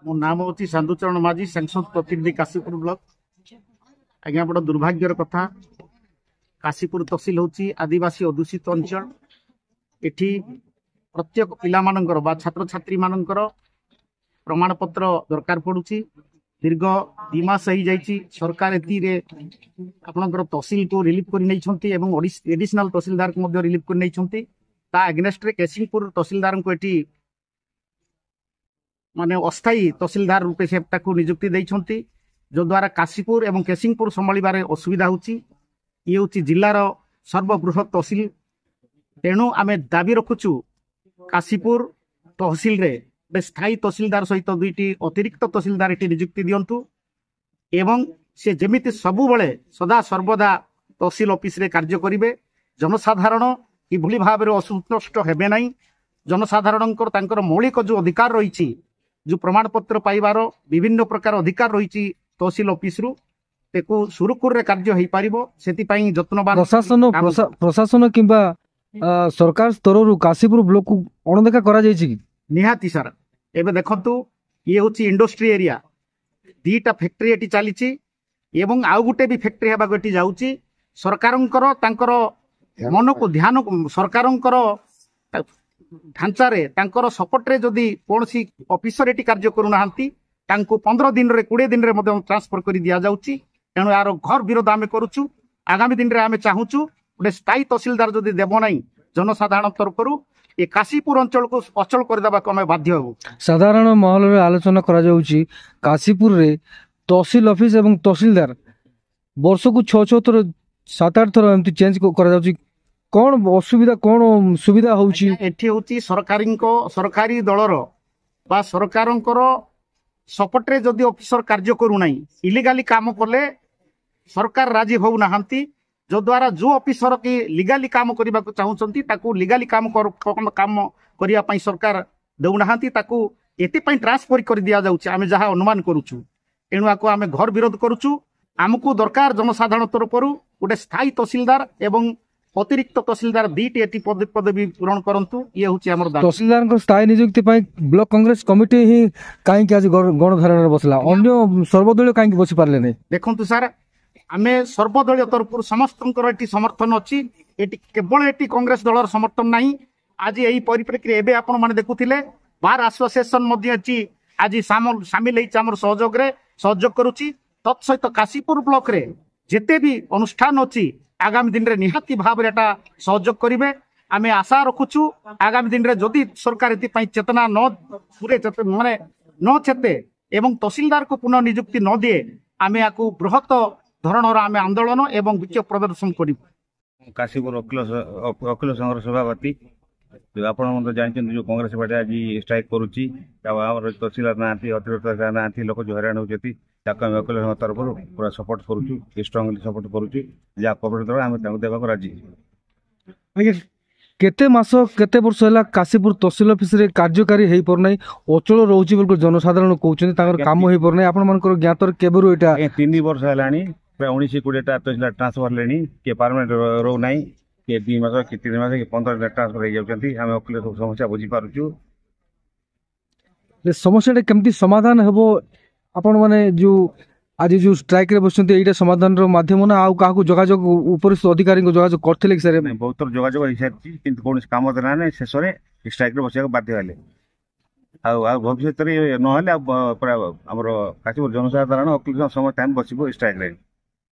मो नाम हूँ साधुचरण माझी सांसद प्रतिनिधि काशीपुर ब्लॉक। आज्ञा बड़ दुर्भाग्यर कथा काशीपुर तहसिल हूँ आदिवासी अदूषित अंचल। एठी प्रत्येक पिला मानकर बा छात्र छात्री मानकर प्रमाण पत्र दरकार पड़ुची। दीर्घ 2 मास हो जाइए सरकार आपणकर तहसिल को रिलीफ कर एडिशनल तहसिलदार को रिलीफ कर एग्नेस्ट केसिंगपुर तहसिलदार को एटी माने अस्थायी तहसिलदार रूपे से नियुक्ति देइछंती, जो द्वारा काशीपुर एवं केसिंगपुर संभाळिबारे असुविधा होची। ये होची जिल्लार सर्वबृहत तहसिल। तेणु आमे दाबी रखुचु काशीपुर तहसिल रे स्थायी तहसिलदार सहित 2टी अतिरिक्त तहसिलदार एटी नियुक्ति दियंतु एवं से जेमिति सबु बेले सदा सर्वदा तहसिल ऑफिस रे कार्य करिवे। जनसाधारण किभली भाबरे असंतुष्ट हेबे नाही। जनसाधारणकर तांकर मौलिक जो अधिकार रही, जो प्रमाण पत्र पाइबार विभिन्न प्रकार अधिकार रही तहसिल ऑफिस रु सुरुखुर रे कार्य हो पारिबो सेति पई यत्नवान प्रशासन किंबा सरकार स्तर रु काशीपुर ब्लॉक को अणदेखा करा जायछि कि निहाती सर। एबे देखंतु ये होची इंडस्ट्री एरिया, 2टा फैक्ट्री एटी चलीची एवं आउ गुटे भी फैक्ट्री हेबा गटी जाउची। सरकारंकर तांकर मन को ध्यान सरकारंकर ढांचारे तांकर सपोर्ट रे जदि कोनसी ऑफिसर एटी कार्य करूना 15 दिन रे 20 दिन रे मध्य ट्रांसफर कर दिया जाउची। तेणु यार घर विरोध आमे करूछु। आगामी दिन रे आमे चाहूछु गोटे स्थायी तहसिलदार जदि देबो नाही जनसाधारण तरफरु ए काशीपुर अंचल को अचल कर देबा को बाध्य हो। साधारण महल रे आलोचना करा जाउची काशीपुर रे तहसिल ऑफिस एवं तहसिलदार वर्ष को 6 थर 7-8 थर एमती चेंज करा जाउची। कौन असुविधा कौन सुविधा होउची एठी होउची सरकारी दलर बा सरकारंकर सपोर्ट रे जदि ऑफिसर कार्य करू नाही इलीगली काम कले सरकार राजी हो नाहंती। जो द्वारा जो ऑफिसर की लीगली काम करबा को चाहुचंती ताकू लीगली काम करिया पई सरकार देउ नाहंती, ताकू एते पई ट्रांसफर कर दिया जाउची। आमे जहा अनुमान करूछु एणु आको आमे घर विरोध करूछु। आमको दरकार जनसाधारण तरफरु गोटे स्थायी तहसिलदार एवं अतिरिक्त तहसिलदार 2टी एटी पदवी पूरण करंतु। ये होची हमर तहसिलदार को स्थायी नियुक्ति पई ब्लॉक कांग्रेस कमिटी ही काई के आज गणधारण बसला, अन्य सर्वदलीय काई बसी पारले नै। देखंतु सर आमे सर्वदलीय तरफरु समस्तंकर एटी समर्थन अछि। एटी केवल एटी कांग्रेस दलर समर्थन नाही। आज एही परिप्रेक्षी एबे आपण माने देखुथिले बार एसोसिएशन मध्ये अछि आज शामिल हेछि हमर सहयोग करूछि। तत्सहित काशीपुर ब्लॉक रे जेते भी अनुष्ठान अछि आगामी दिन रे निहाती भाव रे सहयोग करिवे। आमे आशा रखुछु आगामी दिन रे जदि सरकार एति पई चेतना न पूरे माने न चेते एवं तहसीलदार को पुनः नियुक्ति न दिए आमे आकु बृहत धरणर आमे आंदोलन एवं विक्षोभ प्रदर्शन करिबु। काशीपुर अखिल संघर सभापति आपण जानते जो कांग्रेस पार्टी आज स्ट्राइक करुच्ची तहसीलदार ना अतिरिक्त तहसीलदार ना लोक जो हैरान होती अखिल संघ तरफ पूरा सपोर्ट करुचु, स्ट्रंगली सपोर्ट करुचु। जहाँ कपड़े द्वारा आम देवाक राजी। केते मास केते वर्ष है काशीपुर तहसील ऑफिस रे कार्यकारी हो पारना अचल रोचे बोल जनसाधारण कहते काम हो पारना। आपण ज्ञातर केबरु एटा 3 वर्ष है प्राय 19-20टा तहसीलदार ट्रांसफर लेनी किए परमानेंट रो ना किए 2 मास कि 3 मास कि 15 दिन ट्रांसफर हो जाती। आम अखिल समस्या बुझी पारुचु। समस्या केमती समाधान हेबो आपण माने जो आज जो स्ट्राइक रे बसंती एटा समाधान रो माध्यम ना आउ काहू जोगाजोग ऊपर अधिकारी को जोगाजोग करथिले कि सर बहुत थोर जोगाजोग हिसाब किंतु कोन काम देना नै शेष रे स्ट्राइक रे बसिया बाध्य हले। आ भविष्य रे न हले हमर काशीपुर जनसाधारण अखिल समय टाइम बसिबो स्ट्राइक रे।